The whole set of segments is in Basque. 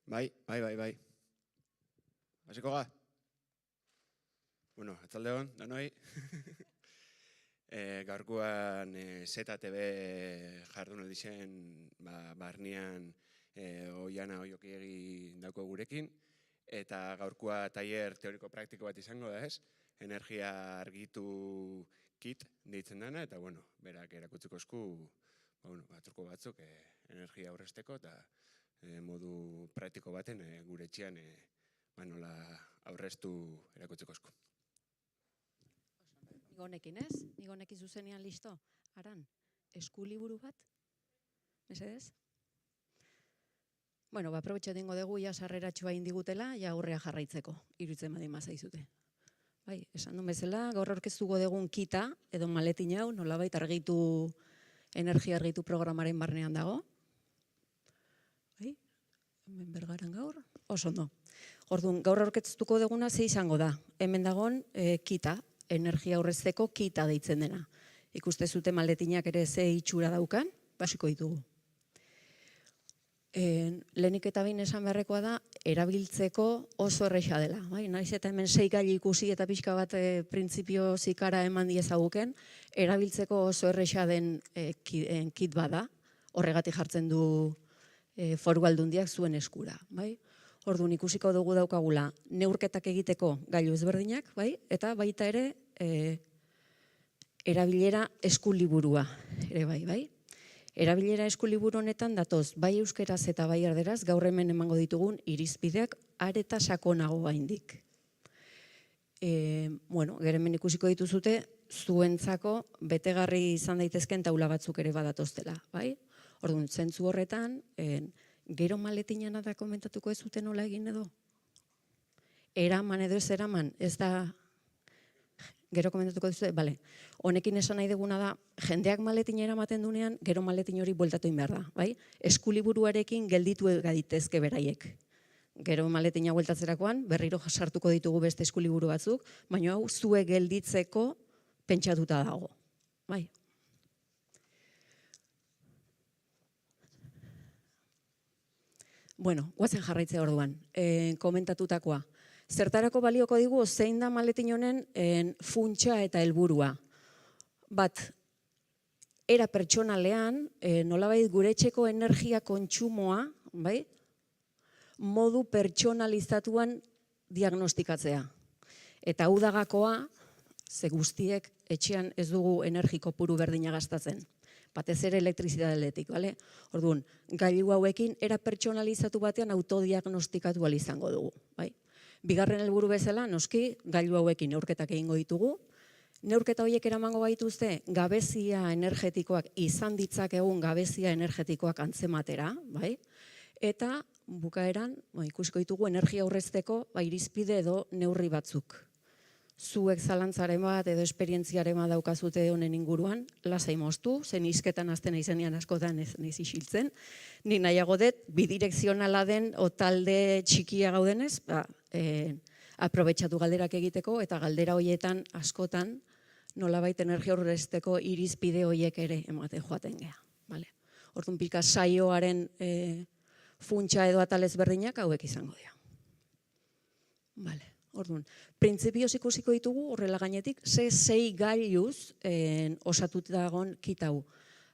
Bai. Hasiko ga? Bueno, atzaldeon, danoi. Gaurkoan ZTV jardun dizen barnean Oiana Oiokiegi dauko gurekin, eta gaurkoa tailer teoriko-praktiko bat izango da, ez? Energia argitu kit deitzen dana, eta berak erakutziko esku truko batzuk energia aurrezteko eta modu praktiko baten gure etxean nola aurreztu erakutziko esku. Nigonekin, ez? Nigonekin zuzenean listo. Aran, eskuliburu bat? Mesedez? Aprobetxo dingo dugu, sarreratxoa indigutela, aurrea jarraitzeko, iruditzen badin mazaizute. Bai, esan duen bezala, gaur aurkeztuko dugun kita, edo maletin hau, nolabait argitu, energia argitu programaren barnean dago. Bai, hemen bergaran gaur, oso ondo. Orduan, gaur aurkeztuko duguna ze izango da. Hemen dagoen kita, energia aurrezteko kita deitzen dena. Ikuste zute maletinak ere ze itxura daukan, basiko ditugu. Lehenik eta bain esan beharrekoa da, erabiltzeko oso erresa dela. Naiz eta hemen 6 gai ikusi eta pixka bat printzipio zikara eman diezaguken, erabiltzeko oso erresa den kit bada, horregatik jartzen du Foru Aldundiak zuen eskura. Orduan ikusiko dugu daukagula neurketak egiteko gailu ezberdinak, eta baita ere erabilera eskuliburua ere bai. Erabilera eskuliburu honetan datoz bai euskeraz eta bai erderaz gaur hemen emango ditugun irizpideak areta sakonago gaindik. Gero hemen ikusiko dituzute zuentzako betegarri izan daitezken taula batzuk ere badatoztela, bai? Orduan, zentzu horretan, gero maletinan da komentatuko ez zuten nola egin edo? Eraman edo ez eraman, ez da... Gero komentatuko duzute, bale. Honekin esan nahi duguna da, jendeak maletin eramaten dunean, gero maletin hori bueltatu behar da, bai? Eskuliburuarekin gelditu egaditezke beraiek. Gero maletina bueltatzerakoan, berriro sartuko ditugu beste eskuliburu batzuk, baina hau zue gelditzeko pentsatuta dago, bai? Guazen jarraitzea orduan, komentatutakoa. Zertarako balioko digu, zein da maletin honen funtsa eta helburua. Bat, era pertsonalean, nolabait gure etxeko energia kontsumoa, modu pertsonalizatuan diagnostikatzea. Eta hau dagakoa, ze guztiek etxean ez dugu energiko puru berdina gastatzen. Batez ere elektrizitatetik, bale? Orduan, gailu hauekin era pertsonalizatu batean autodiagnostikatu izango dugu, bai? Bigarren helburu bezala, noski, gailu hauekin neurketak egingo ditugu. Neurketa horiek eramango gaituzte gabezia energetikoak, izan ditzakegun gabezia energetikoak antzematera, bai? Eta bukaeran, ikusiko ditugu energia aurrezteko irizpide edo neurri batzuk. Zuek zalantzaren bat edo esperientziaren bat daukazute honen inguruan, lasai moztu, zen izketan azten izenean askotan ez niz isiltzen. Ni nahiago dut, bidirekzionala den o talde txikia gaudenez, aprobetxatu galderak egiteko eta galdera horietan askotan nolabait energia aurrezteko irizpide horiek ere ematen joaten geha. Orduan pika saioaren funtsa edo atal ezberdinak hauek izango dira. Orduan, printzipioz ikusiko ditugu horrela gainetik, ze 6 gailuz osatuta dagoen kitau.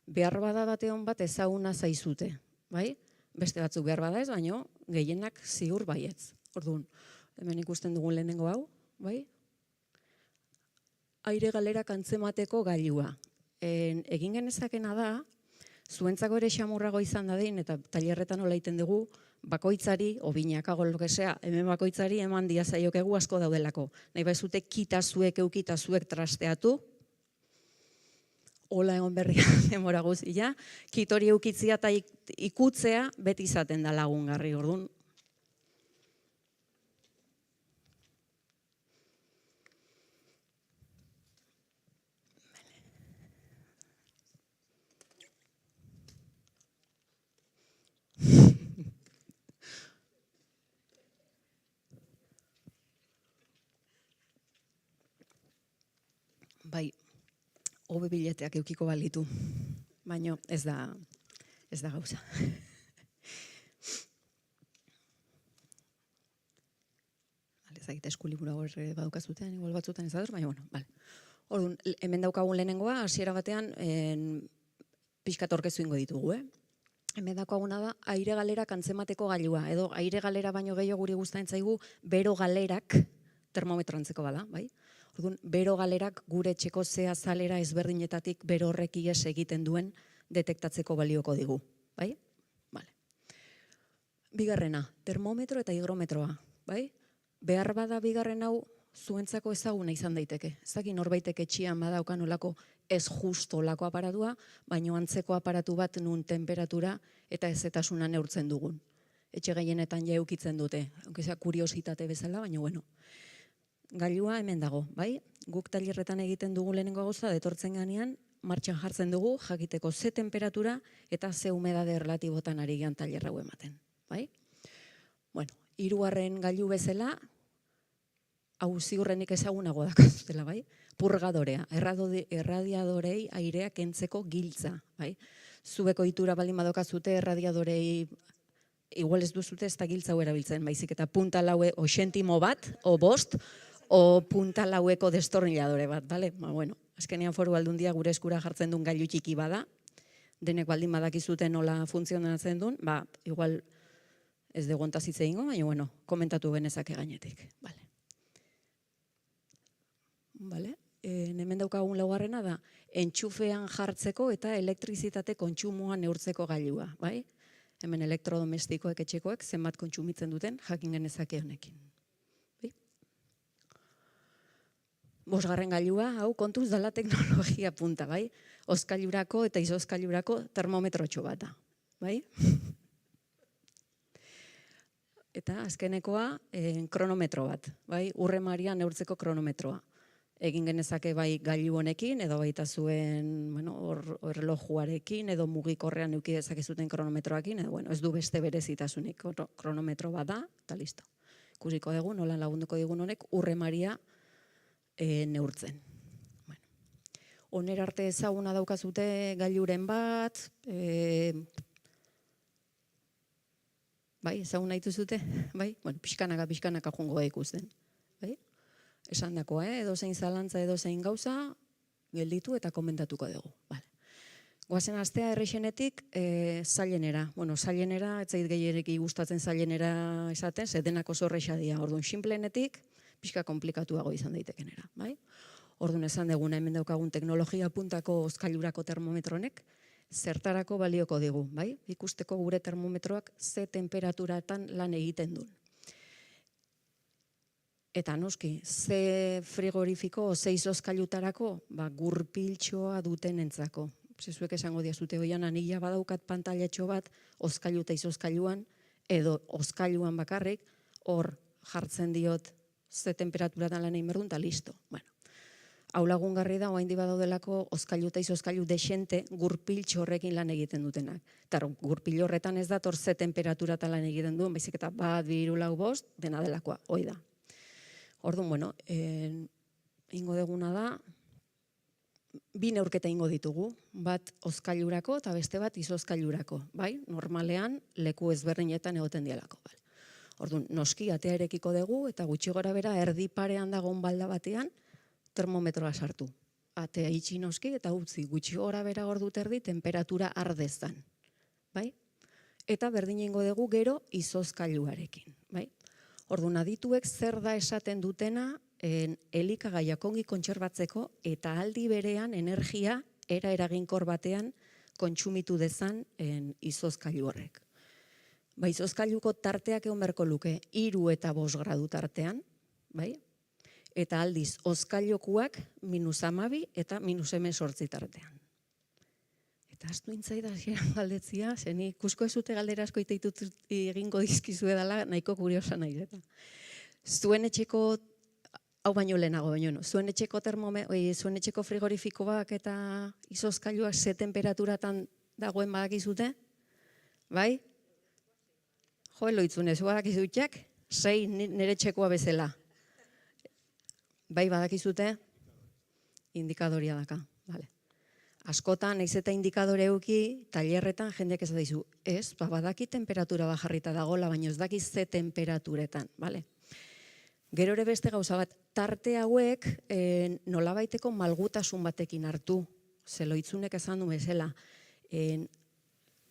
Behar bada batean bat ezaguna zaizute, bai? Beste batzuk behar bada ez, baina gehienak ziur baietz. Orduan, hemen ikusten dugun lehenengo hau, bai? Aire galerak antzemateko gailua. Egin genezakena da, zuentzako ere xamurrago izan dadin, eta tailerretan hola egiten dugu, bakoitzari, obinakago lokesea, hemen bakoitzari eman diazaiokegu asko daudelako. Nahi baizute kita zuek eukita zuek trasteatu, hola egon berria demora guztia, kitori eukitzia eta ikutzea beti izaten da lagungarri, orduan. Bai, hobe bileteak eukiko balitu, baina ez da gauza. ezagite eskulibura hor badukazuten, igual batzutan ez dator, baina bueno, bale. Orduan, hemen daukagun lehenengoa, hasiera batean, pixkat orkezu ingo ditugu, Hemen daukaguna da, aire galerak antzemateko gailua, edo aire galera baino gehiago guri gustatzen zaigu, bero galerak termometro antzeko bada, bai? Orduan, bero galerak gure etxeko zea zalera ezberdinetatik bero horrek ihes egiten duen detektatzeko balioko digu, bai? Vale. Bigarrena, termometro eta higrometroa, bai? Behar bada bigarren hau zuentzako ezaguna izan daiteke. Ez dakit norbaitek etxean badaukan olako ez justo olako aparatua, baino antzeko aparatu bat nun temperatura eta ezetasuna neurtzen dugun. Etxe gehienetan ja eukitzen dute, aunque sea kuriositate bezala, baina bueno. Gailua hemen dago, bai? Guk tailerretan egiten dugu lehenengo gauza, detortzen ganean, martxan jartzen dugu, jakiteko ze temperatura eta ze humedade relatibotan ari gian tailerra ematen, bai? Bueno, hirugarren gailu bezala, hau ziurrenik ezagunago dakazutela, bai? Purgadorea, erradiadorei airea kentzeko giltza, bai? Zubeko itura baldin badokazute erradiadorei igual ez duzute ez da giltza hau erabiltzen, baizik eta punta laue o xentimo bat, o bost, o punta laueko destorniladore bat, bale? Bueno, azkenean Foru Aldundia gure eskura jartzen duen gailu txiki bada, denek baldin badakizuten nola funtzionatzen duen, igual ez dugu ontaz hitz egingo, baina bueno, komentatu genezake gainetik, bale? Bale? Hemen daukagun laugarrena da, entxufean jartzeko eta elektrizitate kontsumoa neurtzeko gailua, bai? Hemen elektrodomestikoek etxekoek zenbat kontsumitzen duten jakin genezake honekin. Bosgarren gailua, hau kontuz dela teknologia punta, bai? Hozkailurako eta izozkailurako termometrotxo bat da, bai? Eta azkenekoa kronometro bat, bai? Urre maria neurtzeko kronometroa. Egin genezake bai gailu honekin, edo baita zuen erlojuarekin, edo mugikorrean euki dezakezuten kronometroakin, edo ez du beste berezitasunik, kronometro bat da, eta listo. Ikusiko dugu, nola lagunduko digun honek, urre maria neurtzen. Honer arte ezaguna daukazute gailuren bat, bai, ezaguna dituzute, bai? Pixkanaka jungo da ikusten, bai? Esan dakoa, edo zein zalantza, edo zein gauza, gelditu eta komentatuko dugu. Goazen astea errexenetik zailenera. Zailenera, ez zait gehiareki gustatzen zailenera esaten, zedenak oso errexa dira. Orduan, sinplenetik, pixka komplikatuago izan daitekenera. Orduan, esan deguna, hemen daukagun teknologia puntako hozkailurako termometronek, zertarako balioko digu. Ikusteko gure termometroak ze temperaturatan lan egiten duen. Eta noski, ze frigorifiko, ze izozkailutarako, gurpiltxoa duten entzako. Zuek esango diazute hoian, anila badaukat pantailetxo bat, hozkailu eta izozkailuan, edo hozkailuan bakarrik, hor jartzen diot ze temperaturatan lan egin berdun, eta listo. Hau lagungarri da, oain badaudelako hozkailu eta izozkailu desente gurpiltxo horrekin lan egiten dutenak. Eta gurpil horretan ez dator ze temperaturatan lan egiten duen, baizik eta bat, 2, 4, 5, dena delakoa, hoi da. Orduan, ingo deguna da, bi neurketa ingo ditugu, bat hozkailurako eta beste bat izozkailurako, bai? Normalean, leku ezberdinetan egoten dialako. Orduan, noski, atea erekiko dugu eta gutxi gora bera erdi parean dagoen balda batean termometroa sartu. Atea itxi noski eta utzi gutxi gora bera ordut erdi temperatura ardezan, bai? Eta berdin ingo dugu gero izozkailuarekin, bai? Orduan, adituek zer da esaten dutena elikagaiak ongi kontserbatzeko eta aldi berean energia eraginkor batean kontsumitu dezan izozkailu horrek. Izozkailuko tarteak egon beharko luke 3 eta 5 gradu tartean, bai? Eta aldiz, hozkailukoak -12 eta -18 tartean. Eta astu intzaida galdetzia, zen ikusko ez zute galdera asko iteitut egingo dizkizue dela, nahiko kuriosa nahi eta. Zuen etxeko, hau baino lehenago, baino, zuen etxeko frigorifikoak eta izozkailuak ze temperaturatan dagoen badakizute? Bai? Jo, eloitzune, zu badakizutxak, 6 nire txekoa bezala. Bai, badakizute? Indikadoria daka, bale. Askotan, naiz eta indikadore euki, tailerretan jendeak ez daizu. Badaki temperatura bajarrita dagoela, baina ez daki ze temperaturetan, bale? Gero ere beste gauza bat, tarte hauek nolabaiteko malgutasun batekin hartu, zeloitzunek esan du bezala.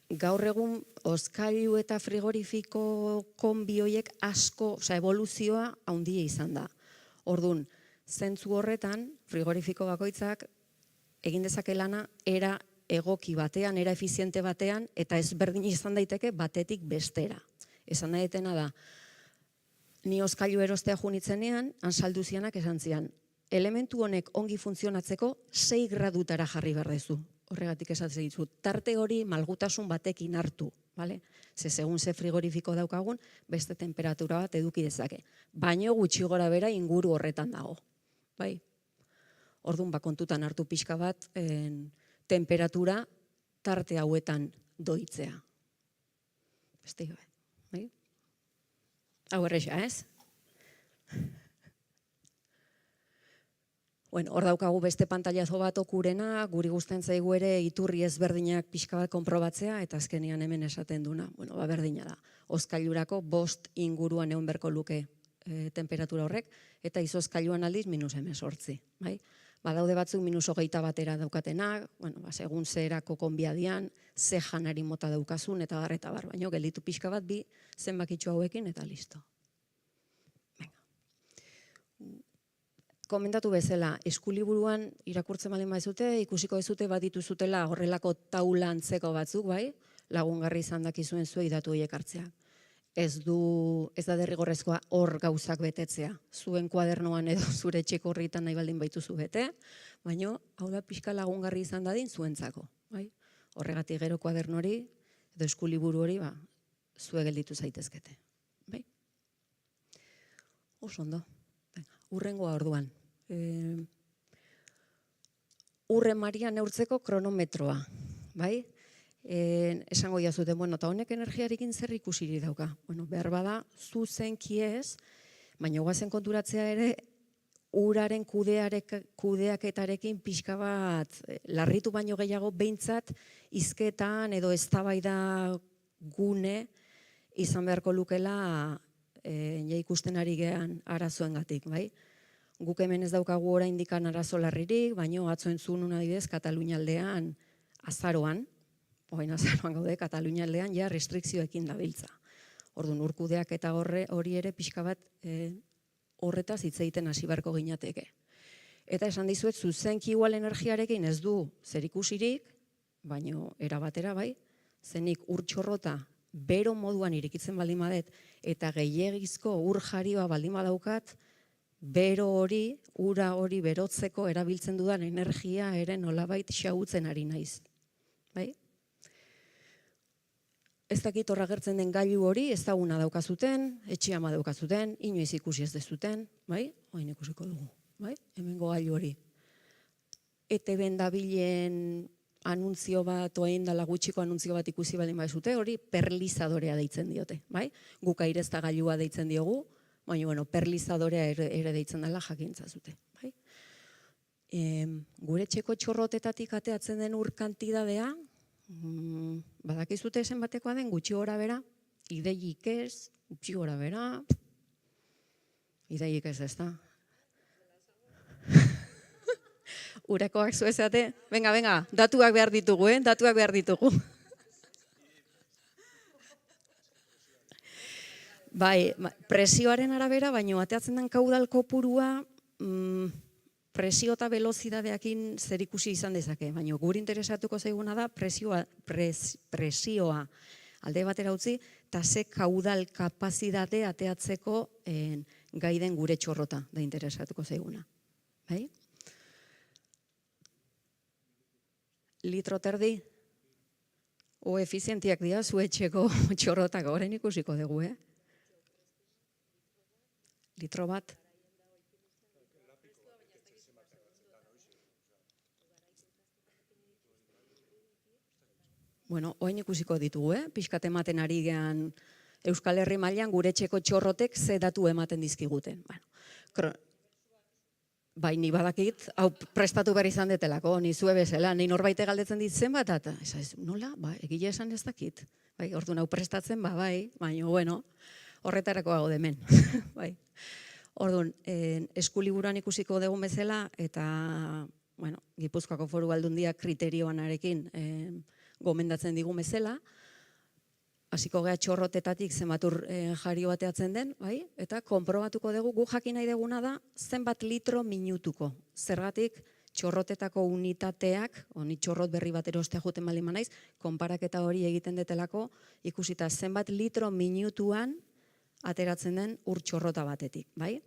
Gaur egun hozkailu eta frigorifiko konbi horiek asko, evoluzioa handia izan da. Orduan, zentzu horretan, frigorifiko bakoitzak egin dezake lana era egoki batean, era efiziente batean, eta ezberdin izan daiteke batetik bestera. Esan nahi detena da, ni hozkailu erostea junitzenean, ansalduzianak esan zian, elementu honek ongi funtzionatzeko 6 gradutara jarri behar dezu. Horregatik esatzen ditu, tarte hori malgutasun batekin hartu, bale? Segun ze frigorifiko daukagun, beste temperatura bat eduki dezake. Baino gutxi gora bera inguru horretan dago, bai? Orduan, kontutan hartu pixka bat, temperatura tarte hauetan doitzea. Beste gabe, bai? Hau erresa, ez? Bueno, hor daukagu beste pantailazo bat okurena, guri gustatzen zaigu ere iturri ezberdinak pixka bat konprobatzea, eta azkenean hemen esaten duna, bueno, berdina da. Hozkailurako 5 inguruan egon berko luke temperatura horrek, eta izozkailuan aldiz -18, bai? Badaude batzuk -21 batera daukatenak, bueno, segun zerako konbiadian, ze janari mota daukazun, eta bar, baino gelditu pixka bat bi zenbakitxo hauekin, eta listo. Komentatu bezala, eskuliburuan irakurtzen baldin badizute, ikusiko dezute bat dituzutela horrelako taula antzeko batzuk, bai? Lagungarri izan dakizuen zuei datu horiek hartzea. Ez da derrigorrezkoa hor gauzak betetzea. Zuen kuadernoan edo zure etxeko horritan nahi baldin baituzu bete, baina hau da pixka lagungarri izan dadin zuentzako, bai? Horregatik gero kuadernori edo eskuliburu hori, zue gelditu zaitezkete, bai? Oso ondo. Urrengoa orduan. Urre maria neurtzeko kronometroa, bai? Esango jazuten, bueno, eta honek energiarekin zer ikusiri dauka. Bueno, behar bada, zuzenki ez, baina guazen konturatzea ere, uraren kudeaketarekin pixka bat, larritu baino gehiago behintzat, hizketan edo eztabaida gune izan beharko lukela ikusten ari gehan arazoengatik, bai? Guk hemen ez daukagu oraindik arazo larririk, baino atzo entzun adibidez Katalunia aldean azaroan gaude Katalunia aldean ja restrikzioekin dabiltza. Orduan urkudeak eta hori ere pixka bat horretaz hitz egiten hasi beharko ginateke. Eta esan dizuet zuzenki igual energiarekin ez du zerikusirik, baino era batera bai, zenik urtxorrota bero moduan irikitzen baldin badet, eta gehiegizko ur jarioa baldin badaukat, bero hori, ura hori berotzeko erabiltzen dudan energia ere nolabait xahutzen ari naiz. Bai? Ez dakit horra gertzen den gailu hori, ezaguna daukazuten, etxeama daukazuten, inoiz ikusi ez dezuten, bai? Oain ikusiko dugu, bai? Hemengo gailu hori. ETB-en dabilen anuntzio bat, oain dala gutxiko anuntzio bat ikusi baldin badezute, hori perlizadorea deitzen diote, bai? Guk airezta gailua deitzen diogu, baina, bueno, perlizadorea ere deitzen dela jakintza zute, bai? Gure txeko txorrotetatik ateatzen den ur kantidadea, badakizute esen batekoa den gutxi gora bera, ideiik ez, gutxi gora bera, ideiik ez ez da. Urekoak zuezate, venga, datuak behar ditugu, datuak behar ditugu. Bai, presioaren arabera, baino ateatzen den kaudal kopurua presio eta velozidadeakin zer ikusi izan dezake, baina guri interesatuko zaiguna da presioa alde batera utzi, eta ze kaudal kapazidade ateatzeko gai den gure txorrota da interesatuko zaiguna. Bai? Litro terdi? O efizientiak dira zuetxeko txorrotak, horren ikusiko dugu, Litro bat? Bueno, oain ikusiko ditugu, pixkat ematen ari gehan Euskal Herri mailan gure txeko txorrotek ze datu ematen dizkiguten. Bai, ni badakit, hau prestatu behar izan detelako, ni zue bezala, ni norbaite galdetzen ditzen bat, eta nola, egile esan ez dakit. Bai, orduan hau prestatzen, bai, baina, bueno, horretarako hau demen. Bai. Orduan, eskuliburuan ikusiko dugun bezala, eta, bueno, Gipuzkoako Foru Aldundiak kriterioanarekin gomendatzen digun bezala, hasiko gea txorrotetatik zenbatur jario bateatzen den, bai? Eta konprobatuko dugu, gu jakin nahi duguna da, zenbat litro minutuko. Zergatik, txorrotetako unitateak, ni txorrot berri bat erostea juten baldin manaiz, konparaketa hori egiten detelako, ikusita zenbat litro minutuan ateratzen den ur txorrota batetik, bai?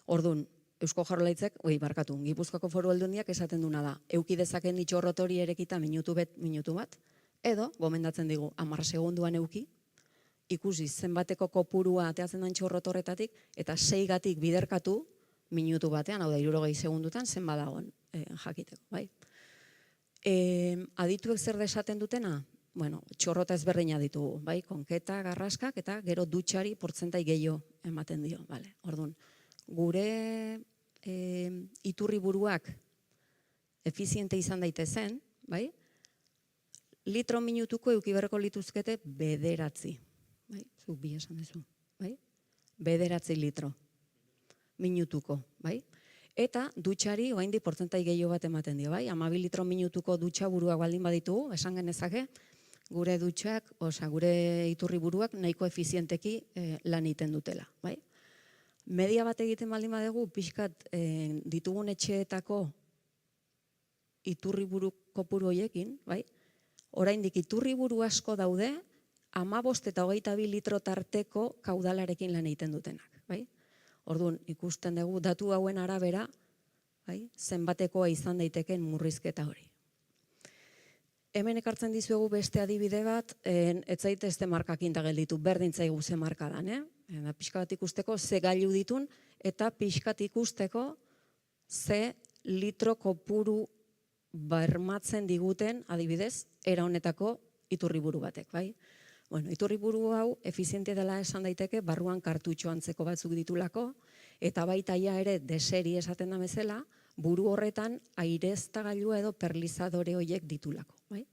Orduan, Eusko Jaurlaritzak, Gipuzkoako Foru Aldundiak esaten duna da, eduki dezaken txorrot hori erekita minutu bat, edo, gomendatzen digu, 10 segunduan eduki, ikusi zenbateko kopurua ateatzen den txorrot horretatik, eta 6gatik biderkatu minutu batean, hau da, 60 segundutan, zenbat dagoen jakiteko, bai? Adituek zer desaten dutena? Bueno, txorrota ezberdina ditugu, bai? Konketa, garraskak, eta gero dutxari portzentai gehiago ematen dio, bale? Orduan, gure iturri buruak efiziente izan daitezen, bai? Litro minutuko eduki beharko lituzkete 9, bai? Zuk 2 esan duzu, bai? 9 litro minutuko, bai? Eta dutxari oraindik portzentai gehiago bat ematen dio, bai? 12 litro minutuko dutxa buruak baldin baditugu, esan genezake, gure dutxak, gure iturri buruak nahiko efizienteki lan egiten dutela, bai? Media bat egiten baldin badugu, pixkat ditugun etxeetako iturri buru kopuru horiekin, bai? Oraindik iturri buru asko daude, 15 eta 22 litro tarteko kaudalarekin lan egiten dutenak, bai? Orduan, ikusten dugu datu hauen arabera, bai, zenbatekoa izan daiteken murrizketa hori. Hemen ekartzen dizuegu beste adibide bat, ez zaite este markakin da gelditu, berdin zaigu ze marka dan, pixka bat ikusteko ze gailu ditun, eta pixka bat ikusteko ze litro kopuru bermatzen diguten, adibidez, era honetako iturriburu batek, bai? Bueno, iturriburu hau efiziente dela esan daiteke, barruan kartutxo antzeko batzuk ditulako, eta baita ja ere deseri esaten da bezala, buru horretan aireztagailua edo perlizadore horiek ditulako, bai?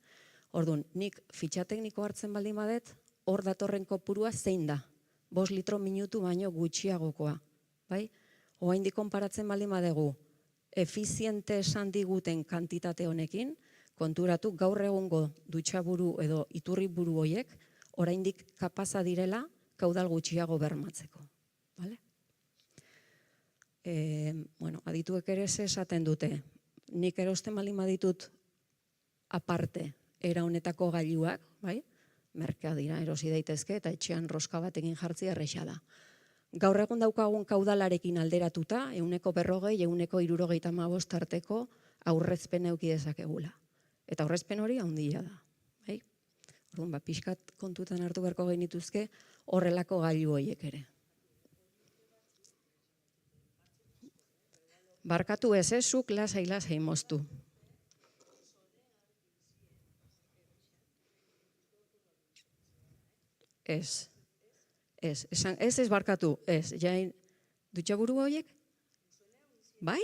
Orduan, nik fitxa tekniko hartzen baldin badet, hor datorren kopurua zein da? 5 litro minutu baino gutxiagokoa, bai? Oraindik konparatzen baldin badegu, efiziente esan diguten kantitate honekin, konturatu gaur egungo dutxaburu edo iturriburu horiek, oraindik kapaza direla kaudal gutxiago bermatzeko, bale? Bueno, adituek ere esaten dute, nik erosten baldin baditut aparte era honetako gailuak, bai? Merkea dira, erosi daitezke eta etxean roska batekin jartzea erresa da. Gaur egun daukagun kaudalarekin alderatuta, 140, 175 tarteko aurrezpen eduki dezakegula. Eta aurrezpen hori handia da, bai? Orduan, pixkat kontutan hartu beharko genituzke horrelako gailu horiek ere. Barkatu ez, zuk lasai moztu. Ez barkatu, ez, jain, dutxaburu horiek? Bai?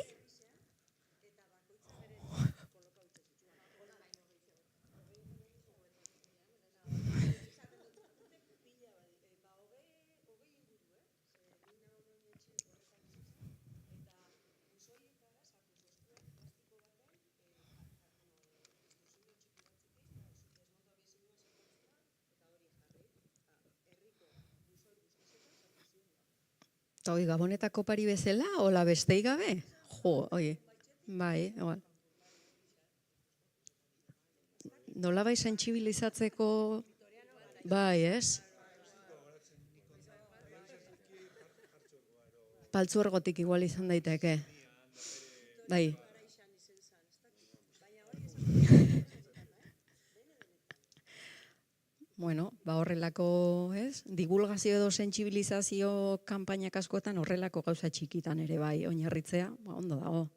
Eta hori, gabonetako pari bezala, hola bestei gabe? Jo, hori, bai, igual. Nola bai sentsibilizatzeko, bai, ez? Paltzuergotik igual izan daiteke. Bai. Bueno, horrelako, ez? Divulgazio edo sentsibilizazio kanpainak askotan horrelako gauza txikitan ere bai oinarritzea, ondo dago.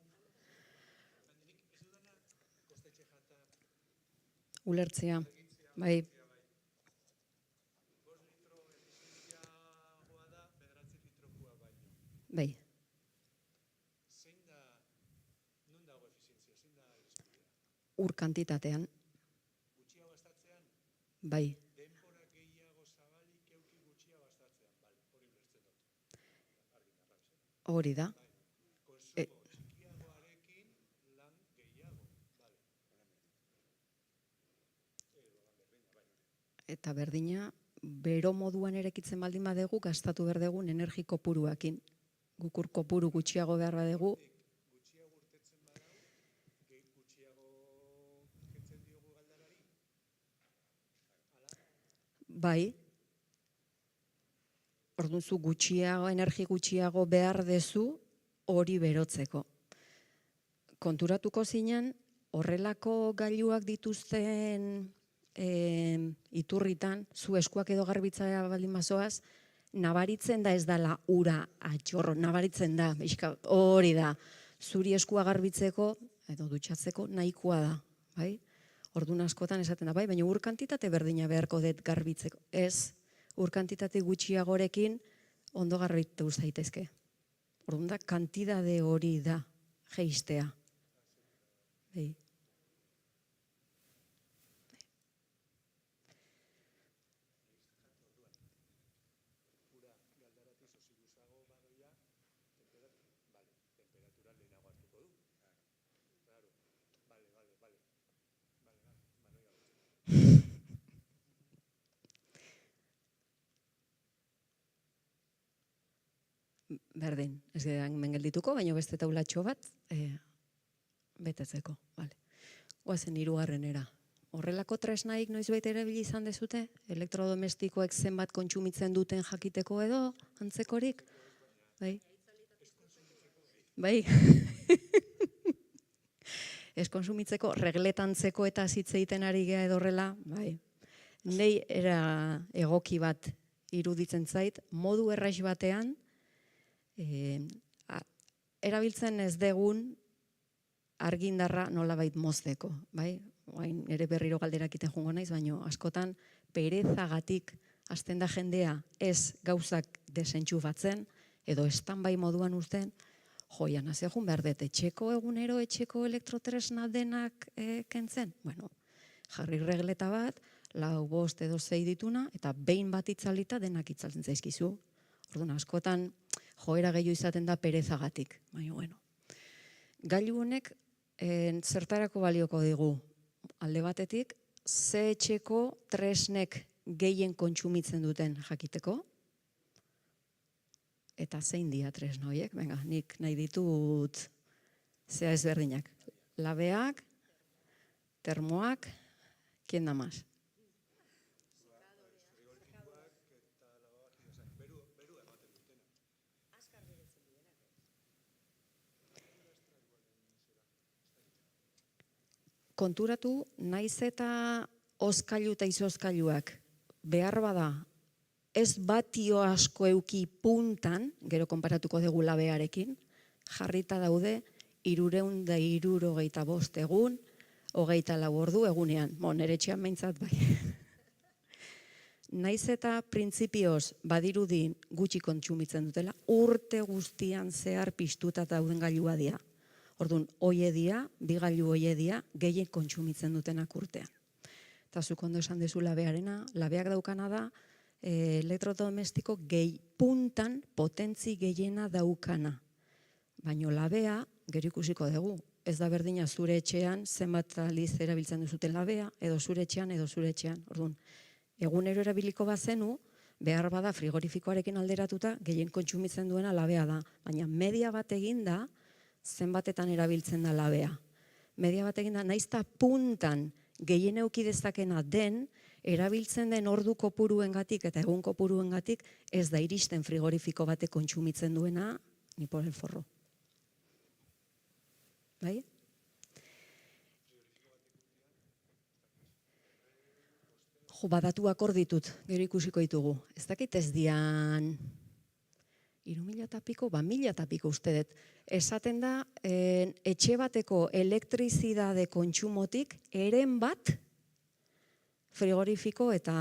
Ulertzea, bai. Bai. Ur kantitatean. Bai. Hori da. E- Eta berdina, bero moduan erekitzen baldin badegu, gastatu behar dugun energi kopuruakin. Gukur kopuru gutxiago behar badegu, bai, orduan zu gutxiago, energi gutxiago behar dezu hori berotzeko. Konturatuko zinen, horrelako gailuak dituzten iturritan, zu eskuak edo garbitzea baldin bazoaz, nabaritzen da ez dala ura atxorro, nabaritzen da, hori da, zuri eskua garbitzeko edo dutxatzeko nahikoa da, bai? Orduan askotan esaten da, bai, baina ur kantitate berdina beharko dut garbitzeko. Ez, ur kantitate gutxiagorekin ondo garbitu zaitezke. Orduan da, kantidade hori da, jeistea. Bai. Berdin, ez gara mengeldituko, baina beste taulatxo bat betetzeko. Vale. Guazen hirugarrenera. Horrelako tresnaik noizbait erabili izan dezute? Elektrodomestikoek zenbat kontsumitzen duten jakiteko edo antzekorik? Bai? Bai? Ez konsumitzeko, regletantzeko eta zitzeiten ari gea edo horrela? Bai. Nei era egoki bat iruditzen zait, modu errais batean, erabiltzen ez degun argindarra nolabait mozteko, bai? Oain ere berriro galderak iten jungo naiz, baina askotan perezagatik hasten da jendea ez gauzak desentxufatzen edo standby moduan uzten, joian azehun behar dut etxeko egunero etxeko elektrotresna denak kentzen. Bueno, jarri regleta bat, 4, 5 edo 6 dituna, eta behin bat itzalita denak itzaltzen zaizkizu. Orduan askotan joera gehiago izaten da perezagatik. Baina, bueno. Gailu honek zertarako balioko digu? Alde batetik, ze etxeko tresnek gehien kontsumitzen duten jakiteko? Eta zein dia tresna horiek? Venga, nik nahi ditut zea ezberdinak. Labeak, termoak, ¿quién da más? Konturatu, naiz eta oskailu eta izoskailuak behar bada ez batio asko euki puntan, gero konparatuko dugu labearekin, jarrita daude 365 egun, 24 ordu egunean. Nere etxean behintzat bai. Naiz eta printzipioz badirudin gutxi kontsumitzen dutela, urte guztian zehar piztuta dauden gailua dira. Orduan, hoiedia, bi gailu hoiedia, gehien kontsumitzen dutenak urtean. Eta zuk ondo esan dezu labearena, labeak daukana da, elektrodomestiko puntan potentzi gehiena daukana. Baina labea, gero ikusiko dugu, ez da berdina zure etxean, zenbat aldiz erabiltzen duzuten labea, edo zure etxean, edo zure etxean. Orduan, egunero erabiliko bazenu, behar bada frigorifikoarekin alderatuta, gehien kontsumitzen duena labea da. Baina media bat eginda, zenbatetan erabiltzen da labea. Media bat eginda, naizta puntan gehien euki dezakena den, erabiltzen den ordu kopuruengatik eta egun kopuruengatik ez da iristen frigorifiko batek kontsumitzen duena, ni por el forro. Bai? Jo, badatuak hor ditut, gero ikusiko ditugu. Ez dakit ez dian 3.000 eta piko, 1.000 eta piko uste dut. Esaten da, etxe bateko elektrizidade kontsumotik, eren bat frigorifiko eta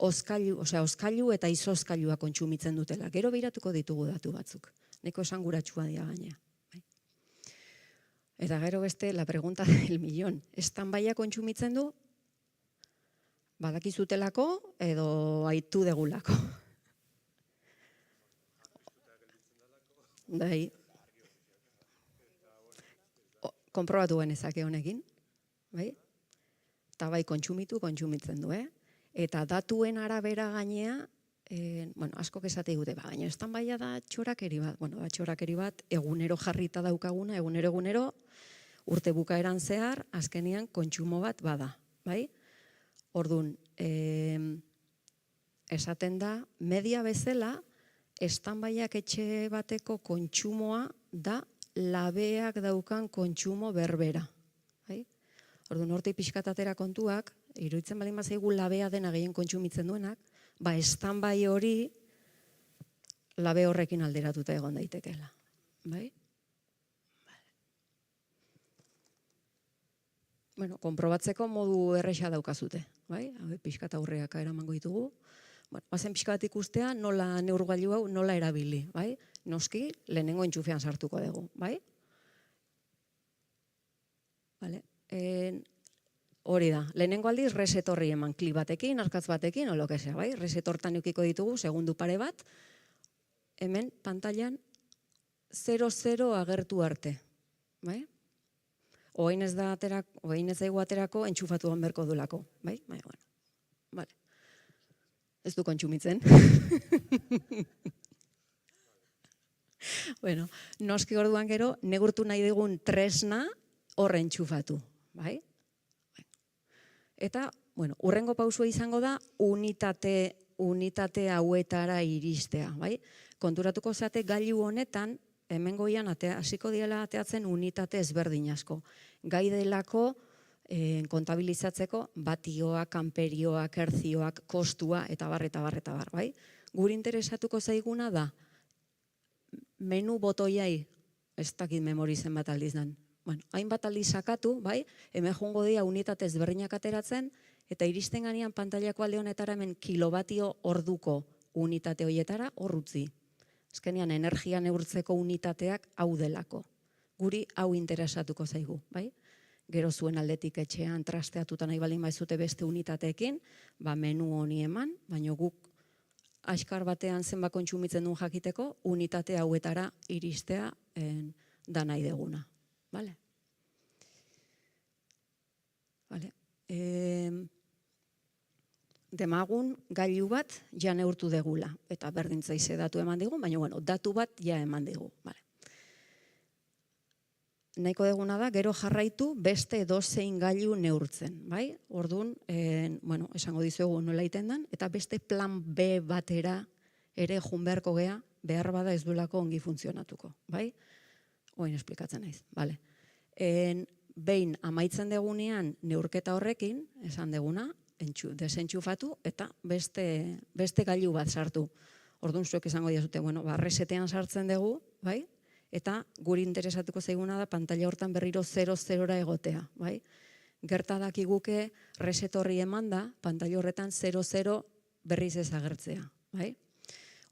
oskailu eta izoskailua kontsumitzen dutela. Gero behiratuko ditugu datu batzuk. Neko esanguratsua dira gaina. Eta gero beste, la pregunta del millón. Estanbaia kontsumitzen du? Badakizutelako edo aitu degulako? Bai. Konprobatu genezake honekin, bai? Eta bai kontsumitzen du, Eta datuen arabera gainea, askok esate dute, baina estan baia da txorakeri bat. Bueno, txorakeri bat egunero jarrita daukaguna, egunero, urte bukaeran zehar, azkenian kontsumo bat bada, bai? Orduan, esaten da, media bezala, estanbaiak etxe bateko kontsumoa da labeak daukan kontsumo berbera. Orduan, hortik pixkatatera kontuak, iruditzen baldin bazaigu labea dena gehien kontsumitzen duenak, estanbai hori labe horrekin alderatuta egon daitekeela. Bai? Bueno, konprobatzeko modu erresa daukazute. Bai? Pixkat aurreak eramango ditugu. Bazen pixka bat ikustea nola neurgailu hau nola erabili. Bai? Noski, lehenengo entxufean sartuko dugu. Bai? Vale. Hori da, lehenengo aldiz resetorri eman klik batekin, arkatz batekin, o lo que sea, bai? Resetortan eukiko ditugu, segundu pare bat, hemen pantailan 00 agertu arte, bai? Oain ez daigu aterako entxufatu berko dulako, bai? Bai, bueno, vale. Ez du kontsumitzen. Bueno, noski orduan gero, negurtu nahi digun tresna horre entxufatu, bai? Eta, bueno, urrengo pausua izango da unitate hauetara iristea, bai? Konturatuko zate gailu honetan, hemen goian hasiko diela ateatzen unitate ezberdin asko. Gai delako kontabilizatzeko batioak, amperioak, hertzioak, kostua, eta bar, bai? Guri interesatuko zaiguna da, menu botoiai, ez dakit memorizen bat aldiz dan, hainbat aldiz sakatu, bai, hemen jongo dira unitate ezberdinak ateratzen, eta iristen ganean pantailako alde honetara hemen kilobatio orduko unitate horietara horrutzi. Azkenean energia neurtzeko unitateak hau delako. Guri hau interesatuko zaigu, bai? Gero zuen aldetik etxean trasteatuta nahi baldin baizute beste unitateekin, menu honi eman, baina guk askar batean zenbat kontsumitzen duen jakiteko, unitate hauetara iristea da nahi deguna. Vale. Demagun gailu bat ja neurtu degula, eta berdin zaize datu eman digu, baina datu bat ja eman digu. Nahiko deguna da, gero jarraitu beste edozein gailu neurtzen. Orduan, esango dizuegu nola iten den, eta beste plan B batera ere junberko gea, behar bada ez duelako ongi funtzionatuko. Oin esplikatzen naiz. Behin amaitzen degunean neurketa horrekin, esan deguna, desentxufatu eta beste gailu bat sartu. Orduan zuek esango diazute, resetean sartzen dugu, eta guri interesatuko zaiguna da pantaila hortan berriro 00-ra egotea. Gerta dakiguke reset horri eman da, pantaila horretan 00 berriz ez agertzea.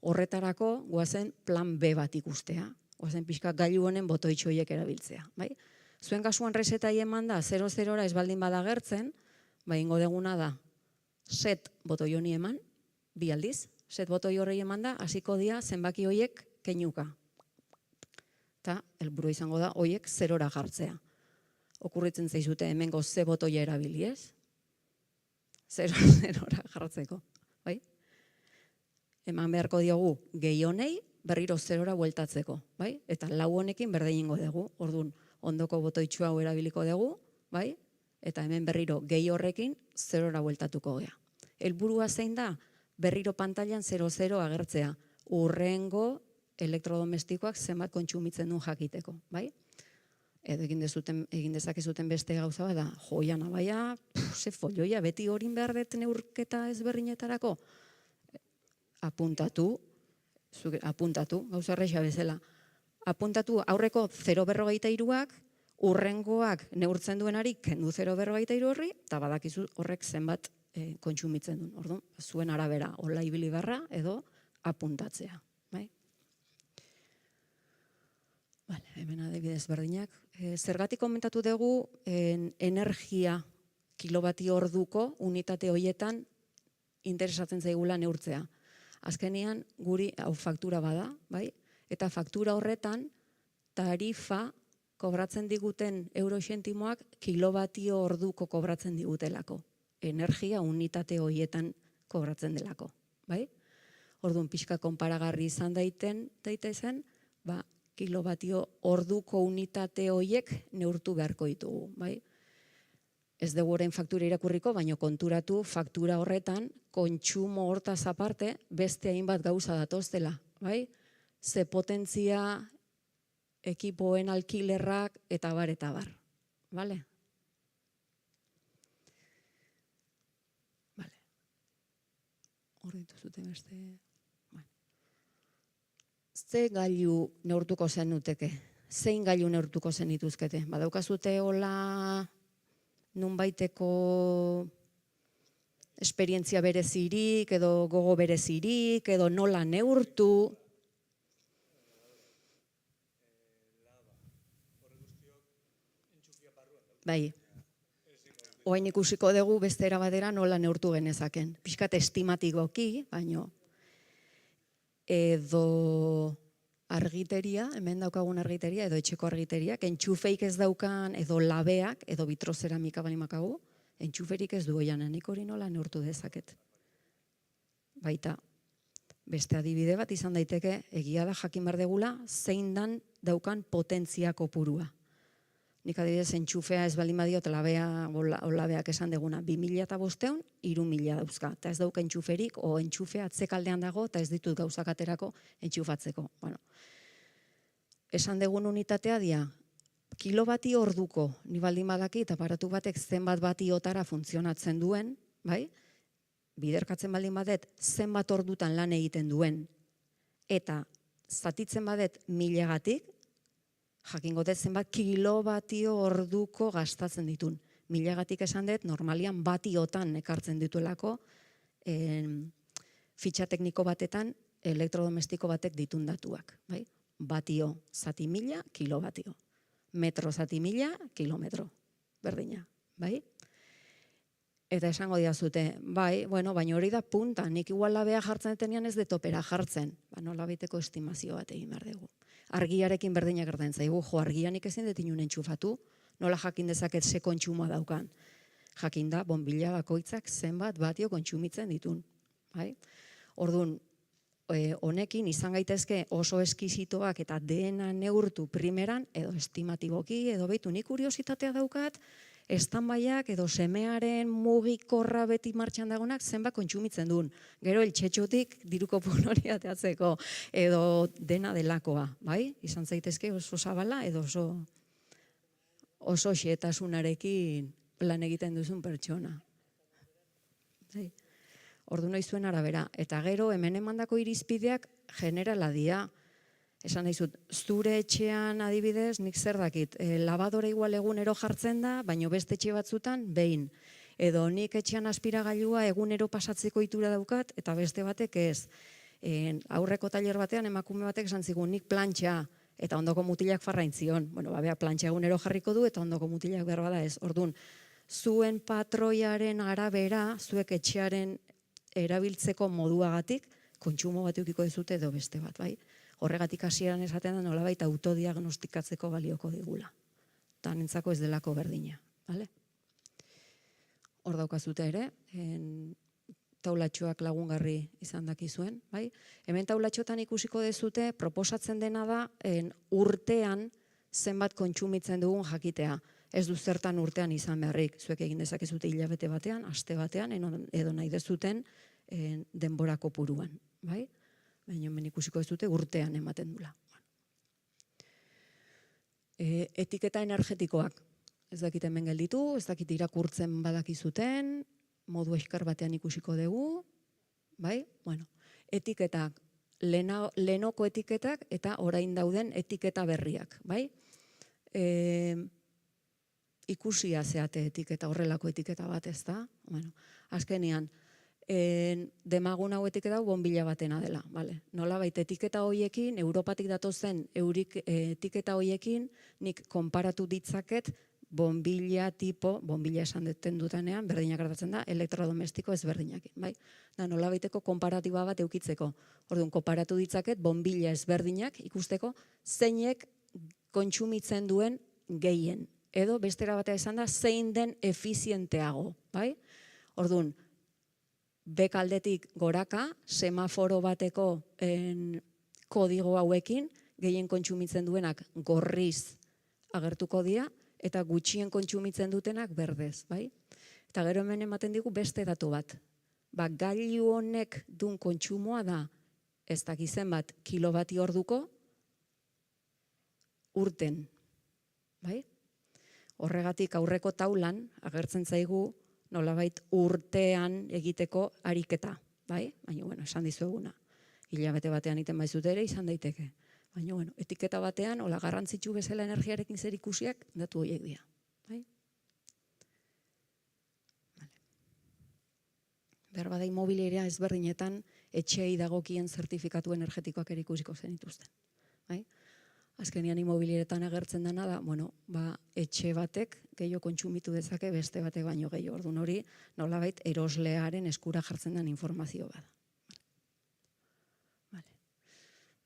Horretarako guazen plan B bat ikustea. Guazen pixka gailu honen botoitxoiek erabiltzea. Zuen kasuan resetai eman da 00-ra ez baldin bada agertzen, ingo deguna da set botoi honi eman, bi aldiz, set botoi horrei eman da, hasiko dira zenbaki horiek keinuka. Eta helburua izango da horiek 0-ra jartzea. Okurritzen zaizute hemengo ze botoia erabili ez? 0-ra jartzeko. Eman beharko diogu gehi honei berriro 0-ra bueltatzeko. Eta lau honekin berdin ingo dugu. Orduan, ondoko botoitxu hau erabiliko dugu, eta hemen berriro gehi horrekin 0-ra bueltatuko gea. Helburua zein da, berriro pantailan 00 agertzea. Urrengo elektrodomestikoak zenbat kontsumitzen duen jakiteko. Edo egin dezakezuten beste gauza bat da, joian abaia, ze folioia, beti horin behar dut neurketa ezberdinetarako. Apuntatu, gauza erresa bezala. Apuntatu aurreko 0,43ak, urrengoak neurtzen duenari kendu 0,43 horri, eta badakizu horrek zenbat kontsumitzen duen. Orduan, zuen arabera, hola ibili beharra edo apuntatzea. Hemen adibidez berdinak. Zergatik komentatu dugu energia kilobati orduko unitate horietan interesatzen zaigula neurtzea. Azkenean guri hau faktura bada, Eta faktura horretan, tarifa kobratzen diguten eurosentimoak kilobatio orduko kobratzen digutelako. Energia unitate horietan kobratzen delako. Bai? Orduan pixka konparagarri izan daitezen, kilobatio orduko unitate horiek neurtu beharko ditugu. Bai? Ez dugu orain faktura irakurriko, baina konturatu faktura horretan, kontsumo hortaz aparte, beste hainbat gauza datoztela. Bai? Ze potentzia, ekipoen alkilerrak, eta bar, eta bar. Bale? Bale. Hor dituzute beste... Ze gailu neurtuko zen nuteke? Zein gailu neurtuko zen dituzkete? Badaukazute hola nunbaiteko esperientzia berezirik, edo gogo berezirik, edo nola neurtu? Bai. Oain ikusiko dugu beste era batera nola neurtu genezaken. Pixkat estimatikoki, baino edo argiteria, hemen daukagun argiteria, edo etxeko argiteria, entxufeik ez daukan, edo labeak, edo vitrozeramika balimakagu, entxuferik ez du oianen, nik hori nola neurtu dezaket. Baita, beste adibide bat izan daiteke, egia da jakin behar degula, zein dan daukan potentzia kopurua. Nik adibidez, entxufea ez baldin badiot labeak esan deguna, 2005, 3000 dauzka. Eta ez dauka entxuferik, o entxufea atzekaldean dago, eta ez ditut gauzak aterako entxufatzeko. Bueno, esan degun unitatea dia, kilobati orduko, ni baldin badakit, aparatu batek zenbat batiotara funtzionatzen duen, bai? Biderkatzen baldin badet, zenbat ordutan lan egiten duen, eta zatitzen badet 1000-gatik, jakingo dut zenbat kilobatio orduko gastatzen ditun. 1000-gatik esan dut, normalian batiotan ekartzen dituelako, fitxa tekniko batetan, elektrodomestiko batek ditun datuak. Bai? Batio zati 1000, kilobatio. Metro zati 1000, kilometro. Berdina. Bai? Eta esango diazute, bai, bueno, baina hori da punta, nik igual labea jartzen detenean ez detopera jartzen. Nola baiteko estimazio bat egin behar dugu. Argiarekin berdinak gertatzen zaigu, argianik ezin dut inun entxufatu, nola jakin dezaket ze kontsumoa daukan. Jakin da, bonbila bakoitzak zenbat batio kontsumitzen ditun. Orduan, honekin izan gaitezke oso eskizitoak eta dena neurtu primeran, edo estimatiboki, edo behitu nik kuriositatea daukat, estanbaiak edo semearen mugikorra beti martxan dagonak zenbat kontsumitzen duen. Gero eltxetxotik diruko hori ateatzeko edo dena delakoa, bai? Izan zaitezke oso zabala edo oso xeetasunarekin plan egiten duzun pertsona. Ordu nahi zuen arabera. Eta gero hemen emandako irizpideak generala dia. Esan nahi zut, zure etxean adibidez, nik zer dakit, labadora igual egunero jartzen da, baino beste etxe batzutan, behin. Edo nik etxean aspiragailua egunero pasatzeko itura daukat, eta beste batek ez. Aurreko tailer batean, emakume batek esan zigun, nik plantxa, eta ondoko mutilak farraintzion. Bueno, babea, plantxa egunero jarriko du, eta ondoko mutilak behar bada ez. Orduan, zuen patroiaren arabera, zuek etxearen erabiltzeko moduagatik, kontsumo bat eukiko dezute edo beste bat, bai? Horregatik hasieran esaten da nolabait autodiagnostikatzeko balioko digula. Eta nintzako ez delako berdina. Hor daukazute ere, taulatxoak lagungarri izan dakizuen. Hemen taulatxotan ikusiko dezute, proposatzen dena da urtean zenbat kontsumitzen dugun jakitea. Ez du zertan urtean izan beharrik. Zuek egin dezakezute hilabete batean, aste batean, edo nahi dezuten denbora kopuruan. Baina hemen ikusiko ez dute urtean ematen dula. Etiketa energetikoak. Ez dakit hemen gelditu, ez dakit irakurtzen badakizuten, modu eskar batean ikusiko dugu. Etiketak, lehenoko etiketak eta orain dauden etiketa berriak. Ikusia zeate etiketa, horrelako etiketa bat ez da. Azkenean, demagun hau etiketa hau bonbila batena dela. Nola baita etiketa horiekin, Europatik datozen etiketa horiekin, nik konparatu ditzaket bombilla tipo, bombilla esan deten dutenean, berdinak gertatzen da, elektrodomestiko ezberdinak. Bai? Da, nolabaiteko konparatiba bat eukitzeko. Orduan, konparatu ditzaket, bombilla ezberdinak ikusteko, zeinek kontsumitzen duen gehien. Edo, bestera batea esan da, zein den efizienteago. Bai? Orduan, bekaldetik goraka, semaforo bateko kodigo hauekin, gehien kontsumitzen duenak gorriz agertuko dira, eta gutxien kontsumitzen dutenak berdez, bai? Eta gero hemen ematen digu beste datu bat. Gailu honek duen kontsumoa da, ez dakizen bat, kilobati orduko urten, bai? Horregatik aurreko taulan agertzen zaigu nolabait urtean egiteko ariketa, bai? Baina, bueno, esan dizueguna. Hilabete batean iten baizut ere izan daiteke. Baina, bueno, etiketa batean, hola garrantzitsu bezala energiarekin zer ikusiak, datu horiek dira. Bai? Behar bada immobiliaria ezberdinetan etxeei dagokien zertifikatu energetikoak ere ikusiko zenituzten. Bai? Azkenean immobiliaretan agertzen dena da, bueno, etxe batek gehiago kontsumitu dezake beste batek baino gehiago. Orduan hori nolabait eroslearen eskura jartzen den informazio bada.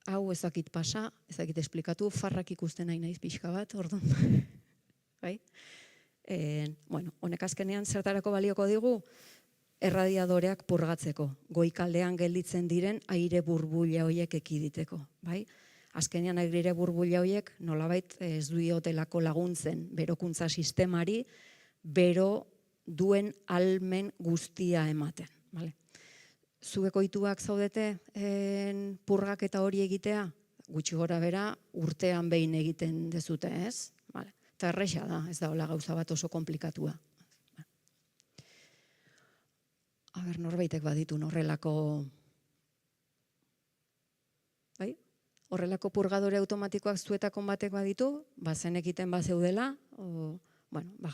Hau ezakit pasa, ezakit esplikatu, farrak ikusten nahi naiz pixka bat, orduan. Bai? Bueno, honek azkenean zertarako balioko digu, erradiadoreak purgatzeko, goikaldean gelditzen diren aire burbuila horiek ekiditeko. Bai? Azkenean aire burbuila horiek nolabait ez diotelako laguntzen berokuntza sistemari, bero duen almen guztia ematen. Bale? Zuek ohituak zaudete purgaketa hori egitea, gutxi gora bera urtean behin egiten dezute, ez? Vale. Eta erresa da, ez da hola gauza bat oso komplikatua. Norbaitek baditu horrelako, bai? Horrelako purgadore automatikoak zuetakon batek baditu, bazen egiten bazeudela,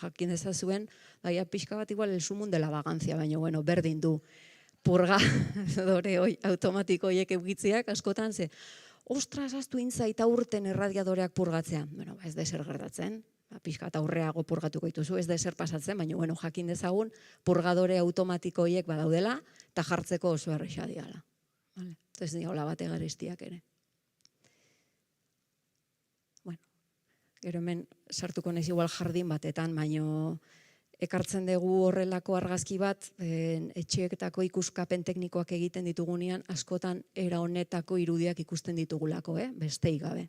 jakin dezazuen, daia pixka bat igual el sumun de la vagancia, baina bueno, berdin du. Purgadore automatiko horiek eukitziak askotan ze, ostras, aztu intzaita urten erradiadoreak purgatzean. Bueno, ez da ezer gertatzen, pixka eta aurreago purgatuko dituzu, ez da ezer pasatzen, baina bueno, jakin dezagun purgadore automatiko horiek badaudela eta jartzeko oso erresa diala. Ez dira hola bate garestiak ere. Bueno, gero hemen sartuko naiz igual jardin batetan, baina ekartzen dugu horrelako argazki bat, etxeetako ikuskapen teknikoak egiten ditugunean, askotan era honetako irudiak ikusten ditugulako, besteik gabe.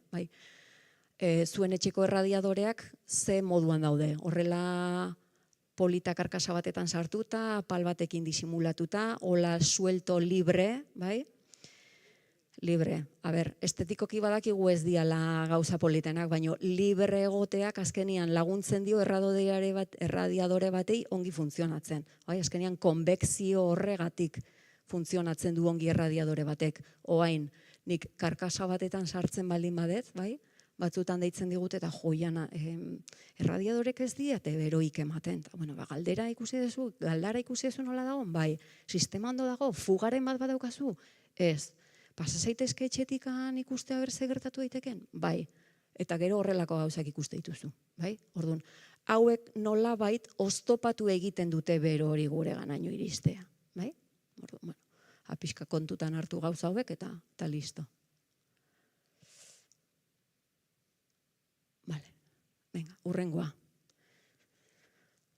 Zuen etxeko erradiadoreak ze moduan daude, horrela polita karkasa batetan sartuta, pal batekin disimulatuta, hola suelto libre, bai? Libre. Estetikoki badakigu ez diala gauza politenak, baina libre egoteak azkenian laguntzen dio erradiadore batei ongi funtzionatzen. Azkenian konvekzio horregatik funtzionatzen du ongi erradiadore batek. Oain, nik karkasa batetan sartzen baldin badet, batzutan deitzen digute eta joiana, erradiadorek ez diate beroik ematen. Galdara ikusi dezu nola dago? Bai, sistema ondo dago, fugaren bat badaukazu? Ez. Pasa zaitezke etxetikan ikustea berze gertatu daiteken? Bai. Eta gero horrelako gauzak ikuste dituzu. Orduan, hauek nolabait oztopatu egiten dute bero hori gure ganaino iristea. Orduan, pixka kontutan hartu gauza hauek eta listo. Hurrengoa.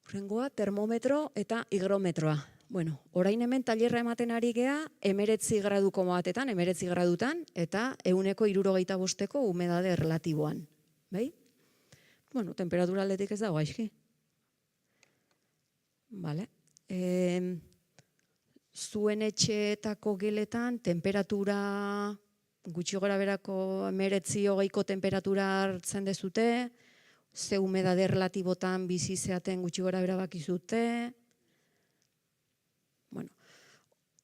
Hurrengoa, termometro eta higrometroa. Orain hemen tailerra ematen ari gea 19 graduko batetan, 19 gradutan, eta 165ko humedade relatiboan. Temperatura aldetik ez dago gaizki. Zuen etxeetako geletan, temperatura gutxi gora berako 19-20ko temperatura hartzen dezute, ze humedade relatibotan bizi zeaten gutxi gora bera bakizute.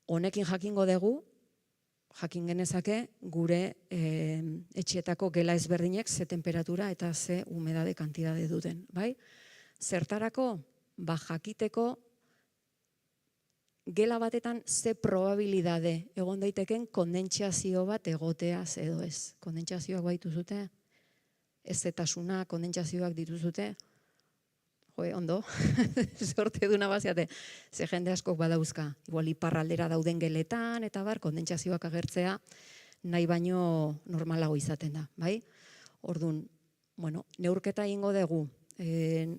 Honekin jakingo dugu, jakin genezake gure etxeetako gela ezberdinek ze temperatura eta ze humedade kantidade duten. Zertarako, jakiteko gela batetan ze probabilidade egon daiteken kondentsazio bat egoteaz edo ez. Kondentsazioak baitu zute, ez zetasuna kondentsazioak dituzute, ondo, sorte duna baziate, ze jende askok badauzka, igual iparraldera dauden geletan, eta bar, kondentsazioak agertzea, nahi baino normalago izaten da, bai? Orduan, bueno, neurketa egingo dugu,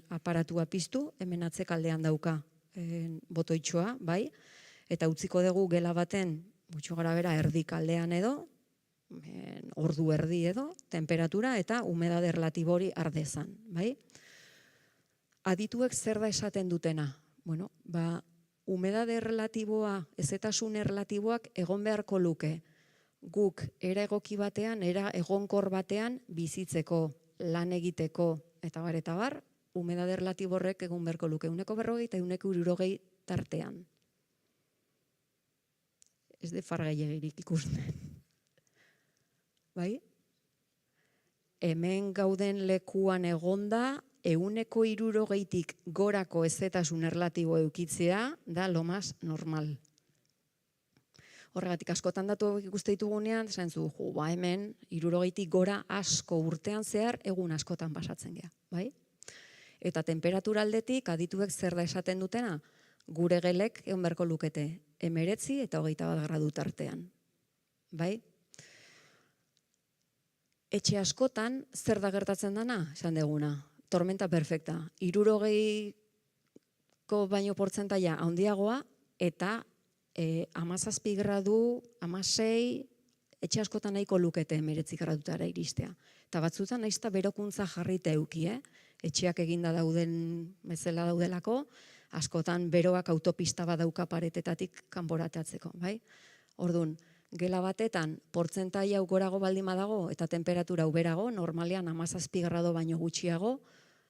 aparatua piztu, hemen atzekaldean dauka botoitxoa, bai? Eta utziko dugu gela baten, gutxo gara bera, erdikaldean edo, ordu erdi edo, temperatura eta humedade relatibo hori ardezan, bai? Adituek zer da esaten dutena? Bueno, humedade relatiboa, ezetasun relatiboak egon beharko luke. Guk era egoki batean, era egonkor batean bizitzeko, lan egiteko, eta bar, humedade relatibo horrek egon beharko luke. 140 eta 160 tartean. Ez de fargailegirik ikusten. Bai? Hemen gauden lekuan egonda, 160tik gorako ezetasun erlatibo eukitzea, da lo más normal. Horregatik askotan datu ikuste ditugunean, esan zu, hemen 60tik gora asko urtean zehar egun askotan pasatzen gea, bai? Eta temperatura aldetik adituek zer da esaten dutena, gure gelek egon beharko lukete 19 eta 21 gradu tartean, bai? Etxe askotan zer da gertatzen dana, esan deguna, tormenta perfecta, 60ko baino portzentaia handiagoa eta 17 gradu, 16, etxe askotan nahiko lukete 19 gradutara iristea. Eta batzutan naizta berokuntza jarrita euki, etxeak eginda dauden bezala daudelako, askotan beroak autopista badauka paretetatik kanporateatzeko, bai? Orduan, gela batetan, portzentai hau gorago baldin badago eta temperatura hau berago, normalean 17 grado baino gutxiago,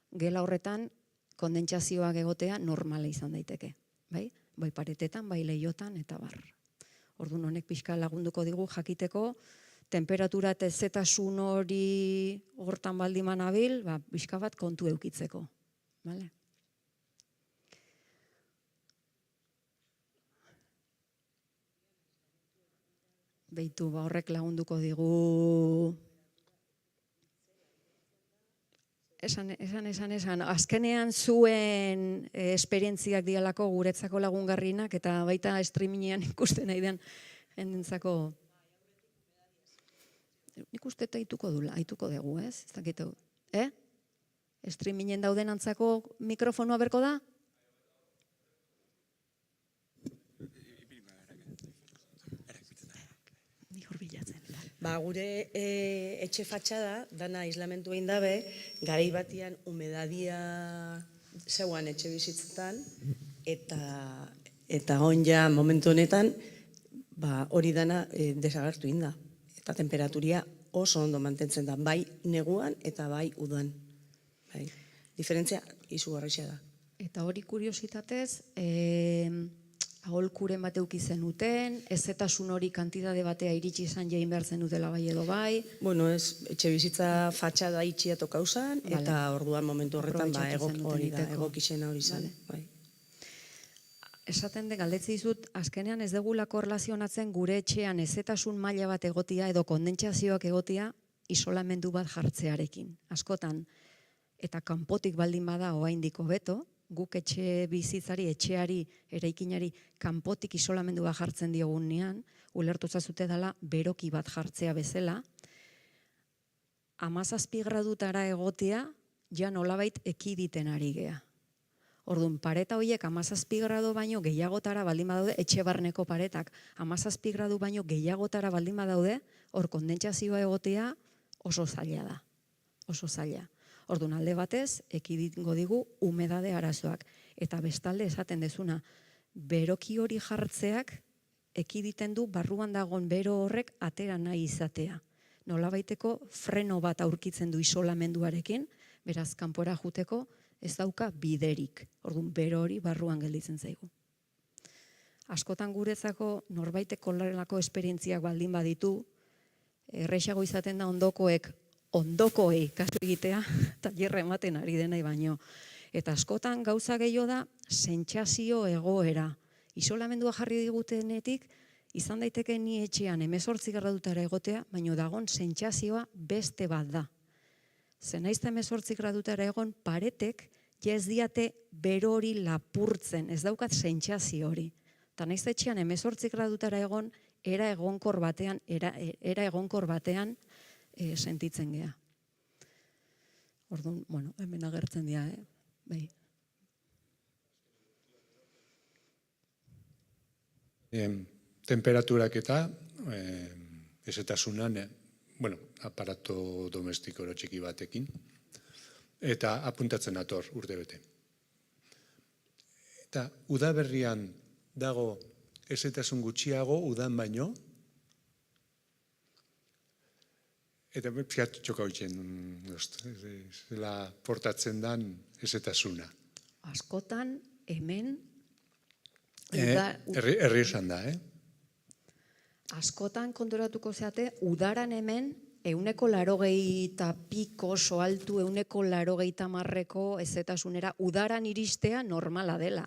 gela horretan kondentsazioak egotea normala izan daiteke, bai? Bai paretetan, bai leiotan, eta bar. Orduan honek pixka lagunduko digu jakiteko, temperatura eta ezetasun hori hortan baldin banabil, pixka bat kontu eukitzeko, bale? Beitu, horrek lagunduko digu. Esan. Azkenean zuen esperientziak dialako guretzako lagungarrinak eta baita streamingean ikusten nahi den jendentzako. Nik uste eta aituko dugu, ez? Ez dakitu. Streamingen dauden antzako mikrofonoa berko da? Gure etxe fatxada, dana aislamentu egin dabe, garai batian humedadia zeuan etxe bizitzetan, eta ja momentu honetan hori dana desagertu egin da. Eta temperaturia oso ondo mantentzen da, bai neguan eta bai udan. Diferentzia izugarria da. Eta hori kuriositatez, aholkuren bat euki zenuten, ezetasun hori kantidade batea iritsi izan jain behar zenutela bai edo bai? Bueno, ez, etxe bizitza fatxada itxia tokauzan, eta orduan momentu horretan egokixena hori zen. Esaten de galdetzi dizut, azkenean ez degulako erlazionatzen gure etxean ezetasun maila bat egotia edo kondentsazioak egotia isolamendu bat jartzearekin. Askotan, eta kanpotik baldin bada oraindik hobeto, guk etxe bizitzari, etxeari, eraikinari, kanpotik isolamendua jartzen diogunean, ulertu zazute dela beroki bat jartzea bezala, 17 gradutara egotea, ja nolabait ekiditen ari gea. Orduan, pareta horiek 17 gradu baino gehiagotara baldin badaude, etxe barneko paretak 17 gradu baino gehiagotara baldin badaude, hor kondentsazioa egotea oso zaila da, oso zaila. Orduan alde batez, ekidingo digu humedade arazoak. Eta bestalde esaten dezuna, beroki hori jartzeak ekiditen du barruan dagoen bero horrek atera nahi izatea. Nolabaiteko freno bat aurkitzen du isolamenduarekin, beraz kanpora juteko ez dauka biderik. Orduan bero hori barruan gelditzen zaigu. Askotan guretzako norbaitek horrelako esperientziak baldin baditu, errexago izaten da ondokoei kasu egitea, tailerra ematen ari denai baino. Eta askotan gauza gehiago da, sentsazio egoera. Isolamendua jarri digutenetik, izan daiteke ni etxean 18 gradutara egotea, baino dagon sentsazioa beste bat da. Ze naizta 18 gradutara egon paretek ja ez diate bero hori lapurtzen, ez daukat sentsazio hori. Eta naiz etxean 18 gradutara egon, era egonkor batean sentitzen gea. Orduan, bueno, hemen agertzen dira, bai. Temperaturak eta ezetasunan, aparato domestiko txiki batekin, eta apuntatzen ator urtebete. Eta udaberrian dago ezetasun gutxiago udan baino, eta pixat txoka hoitzen, zela portatzen dan ezetasuna. Askotan, hemen, Herri esan da, askotan konturatuko zeate, udaran hemen, 180 piko oso altu, 180 ezetasunera, udaran iristea normala dela.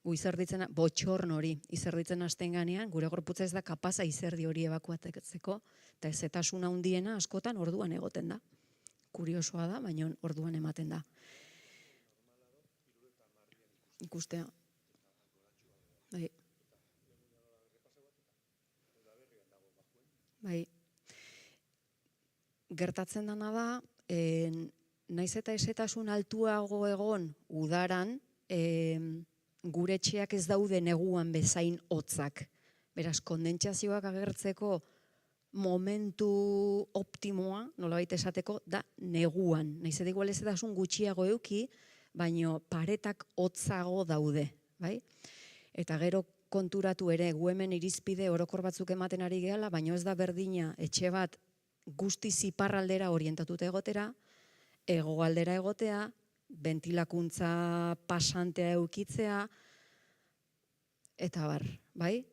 Gu izerditzen, botxorn hori, izerditzen hasten ganean, gure gorputza ez da kapaza izerdi hori ebakuatzeko, eta ezetasuna handiena askotan orduan egoten da. Kuriosoa da, baina orduan ematen da. Ikustea. Bai. Gertatzen dana da, naiz eta ezetasun altuago egon udaran, gure etxeak ez daude neguan bezain hotzak. Beraz, kondentsazioak agertzeko momentu optimoa, nolabait esateko, da neguan. Naiz eta igual ezetasun gutxiago euki, baino paretak hotzago daude, bai? Eta gero konturatu ere, gu hemen irizpide orokor batzuk ematen ari gehala, baino ez da berdina etxe bat guztiz iparraldera orientatuta egotera, hegoaldera egotea, ventilakuntza pasantea eukitzea, eta bar, bai?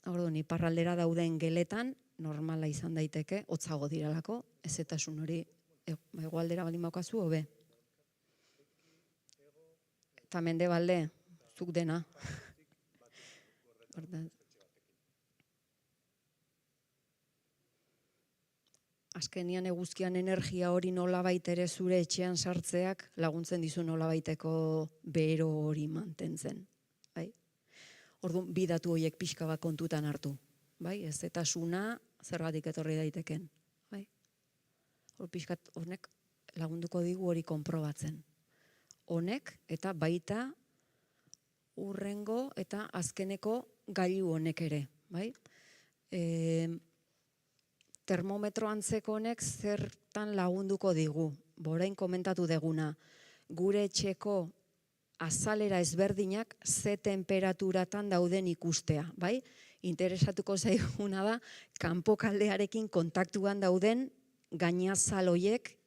Orduan, iparraldera dauden geletan, normala izan daiteke, hotzago diralako, ezetasun hori hegoaldera baldin baukazu, hobe. Eta mendebalde, zuk dena. Azkenian eguzkian energia hori nolabait ere zure etxean sartzeak laguntzen dizu nolabaiteko bero hori mantentzen. Orduan, bi datu horiek pixka bat kontutan hartu. Ezetasuna zergatik etorri daiteken. Pixkat honek lagunduko digu hori konprobatzen. Honek eta baita urrengo eta azkeneko gailu honek ere. Termometro antzeko honek zertan lagunduko digu. Borain komentatu deguna. Gure etxeko azalera ezberdinak ze temperaturatan dauden ikustea. Interesatuko zaiguna da, kanpokaldearekin kontaktuan dauden gainazal hoiek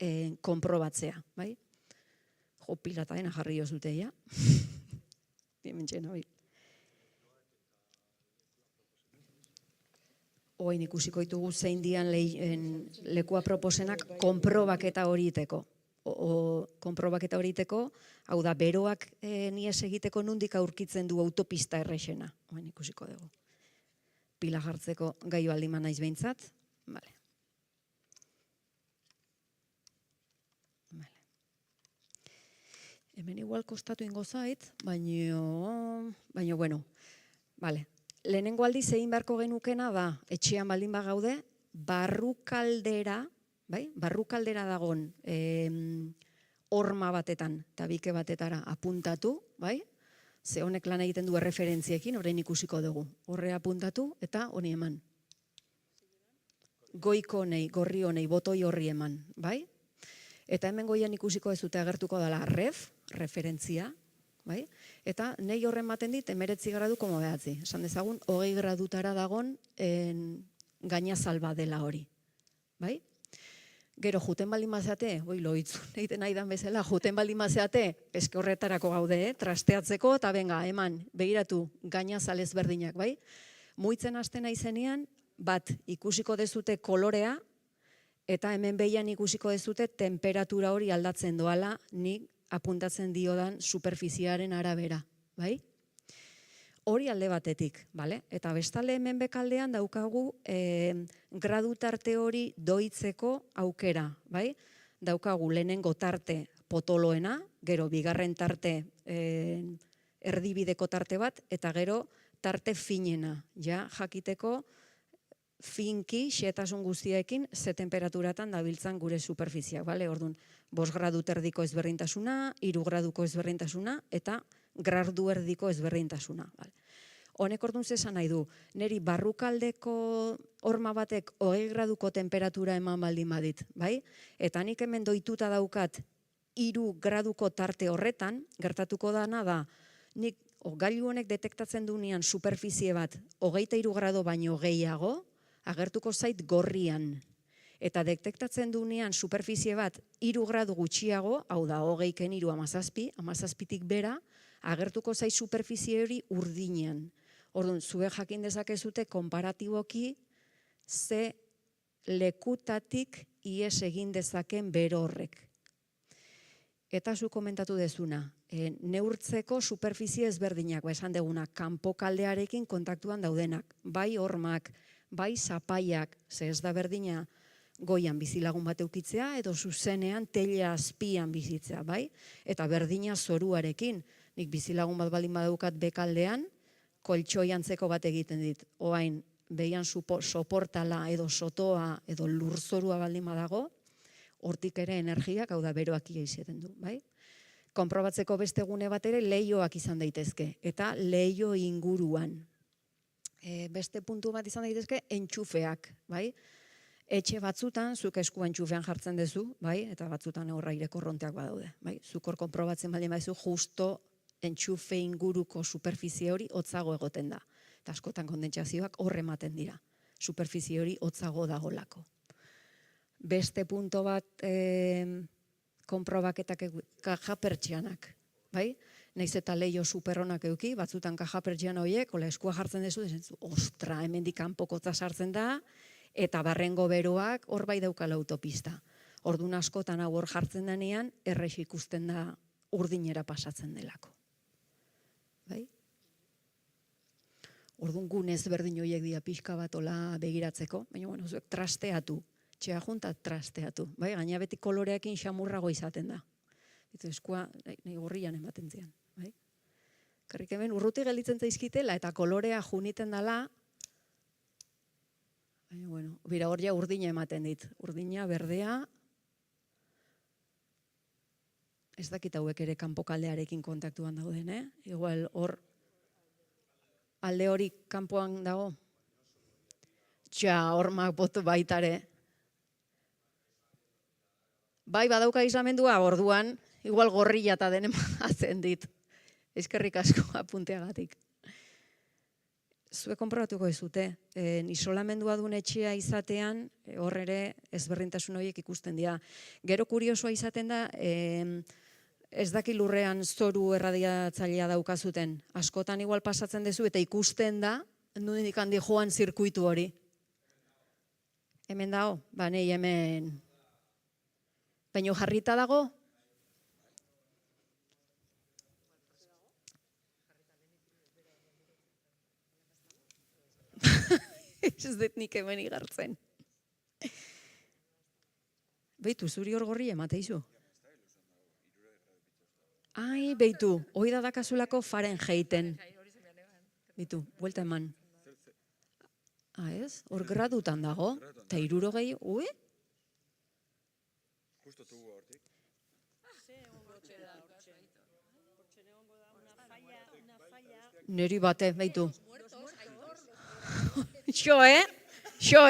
konprobatzea. Jo, pilata dena jarri jozuteia. Oain ikusiko ditugu zein dian lekua proposenak konprobaketa hori iteko. Konprobaketa hori iteko, hau da, beroak nies egiteko nundik aurkitzen du autopista errexena. Oain ikusiko dugu. Pila jartzeko gai baldin naiz behintzat. Hemen igual kostatu ingo zait, baina, bueno, lehenengo aldiz egin beharko genukena da, etxean baldin bagaude, barrukaldera dagon horma batetan, tabike batetara apuntatu, ze honek lan egiten du erreferentziekin, orain ikusiko dugu. Horre apuntatu eta honi eman. Goiko honei, gorri honei, botoi horri eman, Eta hemen goian ikusiko ez dute agertuko dela referentzia, eta nahi horren maten dit 19 gradu komo behatzi. Esan dezagun, 20 gradutara dagon gainazal bat dela hori. Gero, juten baldin mazeate, loitzu, egiten nahi dan bezala, juten baldin mazeate, eske horretarako gaude, trasteatzeko, eta benga, eman, begiratu, gainazal ezberdinak, Muitzen hasten naizenean, bat, ikusiko dezute kolorea, eta hemen behian ikusiko dezute temperatura hori aldatzen doala, nik apuntatzen diodan superfiziaren arabera, Hori alde batetik, eta bestalde hemen bekaldean daukagu gradu tarte hori doitzeko aukera, daukagu lehenengo tarte potoloena, gero bigarren tarte erdibideko tarte bat, eta gero tarte finena, ja jakiteko finki xehetasun guztiekin ze temperaturatan dabiltzan gure superfiziak, bale? Orduan, 5 gradu erdiko ezberdintasuna, 3 graduko ezberdintasuna eta gradu erdiko ezberdintasuna, bale? Honek orduan zesan nahi du, niri barrukaldeko horma batek 20 graduko temperatura eman baldin badit, bai? Eta nik hemen doituta daukat 3 graduko tarte horretan, gertatuko dana da, nik gailu honek detektatzen duenean superfizie bat 23 gradu baino gehiago, agertuko zait gorrian. Eta detektatzen duenean superfizie bat 3 gradu gutxiago, hau da 20 17, 17tik bera, agertuko zait superfizie hori urdinean. Orduan, zuek jakin dezakezute konparatiboki ze lekutatik ihes egin dezaken bero horrek. Eta zu komentatu dezuna, neurtzeko superfizie ezberdinak, esan deguna, kanpokaldearekin kontaktuan daudenak, bai hormak, bai zapaiak, ze ez da berdina goian bizilagun bat eukitzea, edo zuzenean teila azpian bizitzea, bai? Eta berdina zoruarekin, nik bizilagun bat baldin badaukat bekaldean, koltxoi antzeko bat egiten dit, oain, behian soportala edo sotoa edo lurzorua baldin badago, hortik ere energiak, hau da beroak izaten du, bai? Konprobatzeko beste gune bat ere leihoak izan daitezke, eta leiho inguruan. Beste puntu bat izan daitezke, entxufeak, bai? Etxe batzutan, zuk eskua entxufean jartzen duzu, bai? Eta batzutan horra irekorronteak badaude, bai? Zuk hor konprobatzen baldin badizu, justo entxufe inguruko superfizie hori hotzago egoten da. Eta askotan kondentsazioak horre ematen dira. Superfizie hori hotzago dagolako. Beste punto bat konprobaketak kaja pertsianak, bai? Naiz eta leiho superonak euki, batzutan kaja pertsiana horiek, ola eskua jartzen duzu, ostra, hemendik kanpokotza sartzen da, eta barrengo beroak hor bai daukala autopista. Orduan askotan hau hor jartzen denean, errex ikusten da urdinera pasatzen delako. Bai? Orduan gun ezberdin horiek dira pixka bat ola begiratzeko, baina bueno, zuek trasteatu, txea junta trasteatu, bai? Gaina beti koloreekin xamurrago izaten da. Eta eskua nahi gorrian ematen zian, bai? Karrik hemen urruti gelditzen zaizkitela eta kolorea juniten dela, baina bueno, bira hor ja urdina ematen dit. Urdina, berdea, ez dakit hauek ere kanpokaldearekin kontaktuan dauden, Igual hor alde hori kanpoan dago. Txa, hormak botu baitare. Bai, badauka izamendua, orduan, igual gorrilla eta denen hatzen dit. Eskerrik asko apunteagatik. Zuek konprobatuko ezute, isolamendua duen etxea izatean, hor ere ezberdintasun horiek ikusten dira. Gero kuriosoa izaten da, ez daki lurrean zoru erradiatzailea daukazuten. Askotan igual pasatzen dezu eta ikusten da, nondik handi joan zirkuitu hori. Hemen dago, ba nahi hemen, baino jarrita dago? Ez dut nik hemen igartzen. Beitu, zuri hor gorri emateizu. Ai, beitu, hoi da dakazulako Fahrenheiten. Beitu, buelta eman. Ez, hor gradutan dago, eta 60, ui? Neri bate, beitu. Xo, Xo,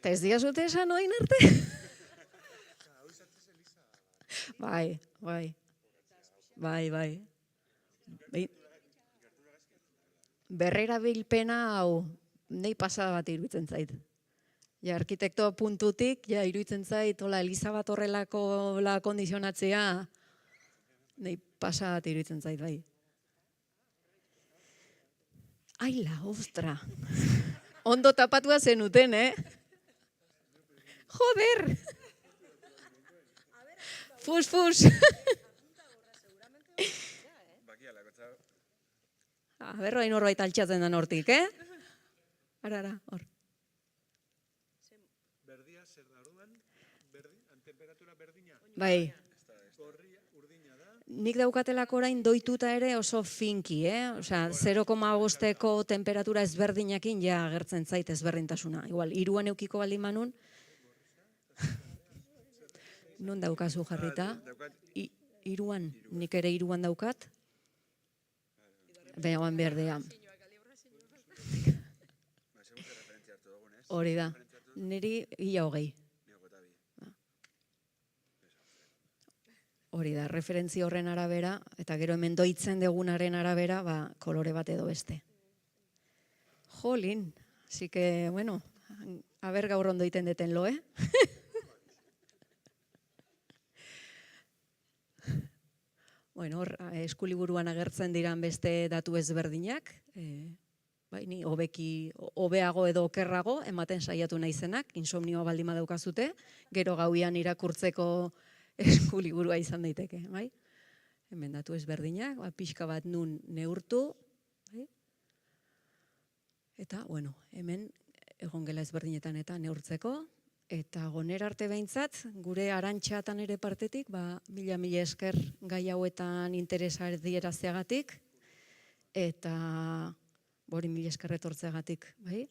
Eta ez diazute esan oin arte? Bai. Berrera bilpena hau, nahi pasada bat iruditzen zait. Ja, arkitekto puntutik, ja, iruditzen zait, hola, Elizabat horrelako kondizionatzea, nahi pasada bat iruditzen zait, bai. Aila, ostra. Ondo tapatua zenuten, Joder! Fus. Berro hain horbait altxatzen da nortik, Ara, hor. Berdia zer da orduan? Temperatura berdina? Bai, Gorria, urdina da. nik daukatelako orain doituta ere oso finki, Osea, 0,5ko temperatura ezberdinakin ja agertzen zait ezberdintasuna. Igual, 3an eukiko baldin manun, non daukazu jarrita? 3an, nik ere 3an daukat. Begoan berdea. Hori da, niri 20. Hori da, referentzia horren arabera, eta gero hemen doitzen degunaren arabera, kolore bat edo beste. Jolin, así que, bueno, a ber gaur ondo iten deten lo, Bueno, eskuliburuan agertzen diran beste datu ezberdinak, ni hobeago edo okerrago ematen saiatu naizenak, insomnioa baldin badaukazute, gero gauian irakurtzeko eskuliburua izan daiteke, bai? Hemen datu ezberdinak, pixka bat nun neurtu, bai? Eta, bueno, hemen egon gela ezberdinetan eta neurtzeko, eta goner arte behintzat, gure Arantxatan ere partetik, mila esker gai hauetan interesa adierazteagatik, eta bori mila esker etortzeagatik, bai?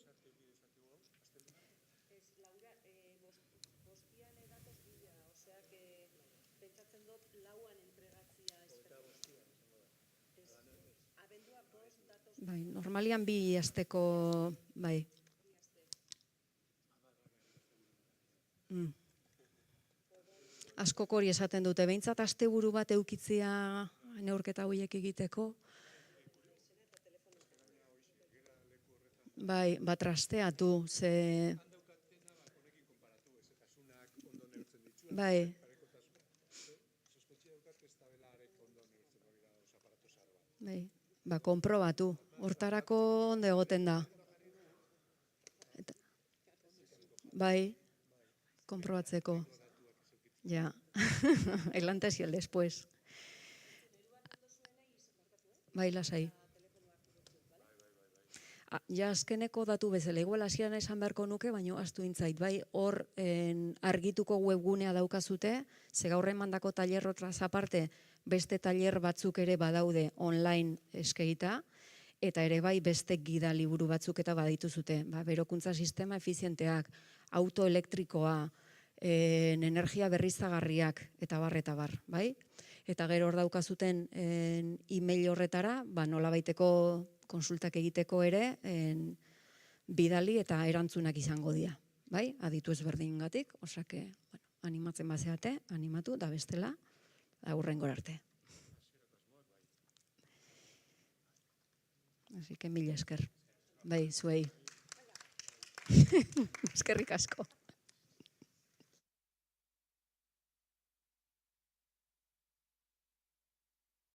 Bai, normalian 2 asteko, bai. Askok hori esaten dute, behintzat asteburu bat eukitzia neurketa horiek egiteko. Bai, bat trasteatu, ze... Bai. Bai, konprobatu. Hortarako ondo egoten da. Bai, konprobatzeko. Ja, el antes y el después. Bai, lasai. Ja, azkeneko datu bezala, igual hasieran esan beharko nuke, baina astu intzait, bai, hor argituko webgunea daukazute, ze gaur emandako tailerrotraz aparte, beste tailer batzuk ere badaude online eskeita, eta ere bai beste gida liburu batzuk eta badituzute, berokuntza sistema efizienteak, auto elektrikoa, energia berriztagarriak, eta bar, bai? Eta gero hor daukazuten e-mail horretara, nolabaiteko konsultak egiteko ere, bidali eta erantzunak izango dira, bai? Aditu ezberdingatik, osake, animatzen bazeate, animatu, da bestela, aurrengora arte. Así que mila esker. Bai, zuei. Eskerrik asko.